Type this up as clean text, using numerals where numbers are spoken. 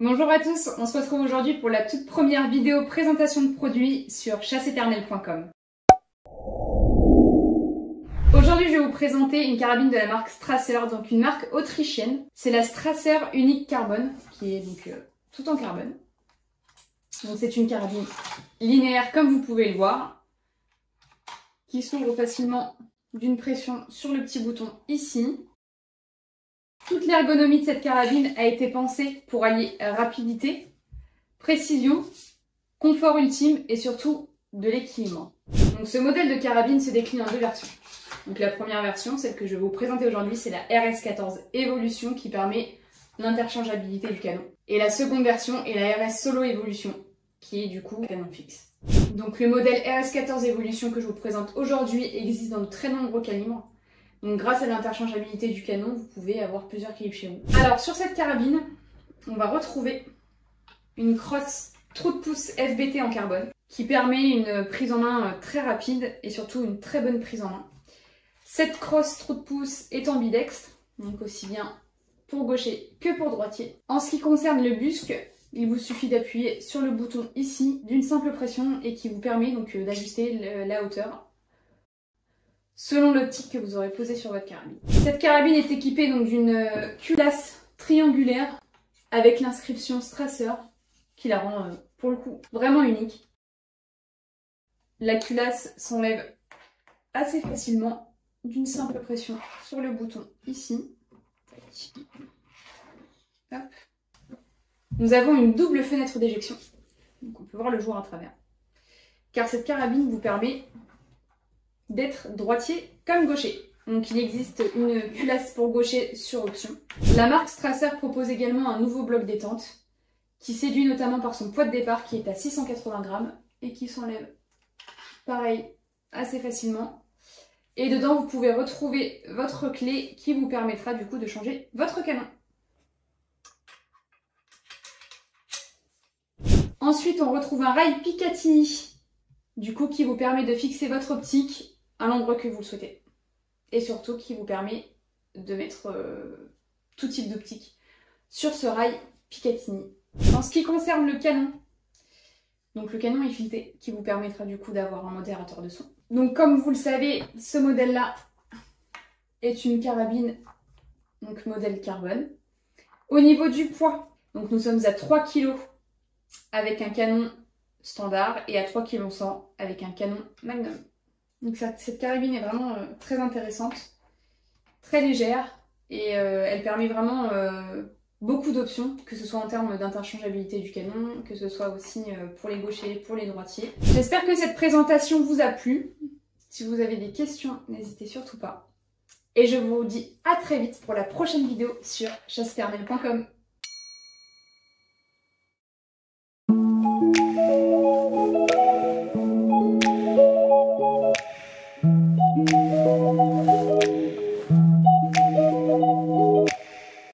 Bonjour à tous, on se retrouve aujourd'hui pour la toute première vidéo présentation de produits sur chasseéternelle.com. Aujourd'hui, je vais vous présenter une carabine de la marque Strasser, donc une marque autrichienne. C'est la Strasser Unique Carbone, qui est donc tout en carbone. Donc c'est une carabine linéaire comme vous pouvez le voir, qui s'ouvre facilement d'une pression sur le petit bouton ici. Toute l'ergonomie de cette carabine a été pensée pour allier rapidité, précision, confort ultime et surtout de l'équilibre. Donc ce modèle de carabine se décline en deux versions. Donc la première version, celle que je vais vous présenter aujourd'hui, c'est la RS14 Evolution qui permet l'interchangeabilité du canon. Et la seconde version est la RS Solo Evolution qui est du coup canon fixe. Donc le modèle RS14 Evolution que je vous présente aujourd'hui existe dans de très nombreux calibres. Donc grâce à l'interchangeabilité du canon, vous pouvez avoir plusieurs calibres chez vous. Alors sur cette carabine, on va retrouver une crosse trou de pouce FBT en carbone qui permet une prise en main très rapide et surtout une très bonne prise en main. Cette crosse trou de pouce est ambidextre, donc aussi bien pour gaucher que pour droitier. En ce qui concerne le busque, il vous suffit d'appuyer sur le bouton ici d'une simple pression et qui vous permet donc d'ajuster la hauteur selon l'optique que vous aurez posée sur votre carabine. Cette carabine est équipée donc d'une culasse triangulaire avec l'inscription Strasser qui la rend pour le coup vraiment unique. La culasse s'enlève assez facilement d'une simple pression sur le bouton ici. Hop. Nous avons une double fenêtre d'éjection, donc on peut voir le jour à travers. Car cette carabine vous permet d'être droitier comme gaucher. Donc il existe une culasse pour gaucher sur option. La marque Strasser propose également un nouveau bloc détente qui séduit notamment par son poids de départ qui est à 680 grammes et qui s'enlève pareil assez facilement. Et dedans vous pouvez retrouver votre clé qui vous permettra du coup de changer votre canon. Ensuite on retrouve un rail Picatinny du coup qui vous permet de fixer votre optique à l'endroit que vous le souhaitez. Et surtout qui vous permet de mettre tout type d'optique sur ce rail Picatinny. En ce qui concerne le canon, donc le canon est fileté qui vous permettra du coup d'avoir un modérateur de son. Donc comme vous le savez, ce modèle-là est une carabine donc modèle carbone. Au niveau du poids, donc nous sommes à 3 kg avec un canon standard et à 3,1 kg avec un canon Magnum. Donc cette carabine est vraiment très intéressante, très légère et elle permet vraiment beaucoup d'options, que ce soit en termes d'interchangeabilité du canon, que ce soit aussi pour les gauchers, pour les droitiers. J'espère que cette présentation vous a plu. Si vous avez des questions, n'hésitez surtout pas. Et je vous dis à très vite pour la prochaine vidéo sur chasseéternelle.com.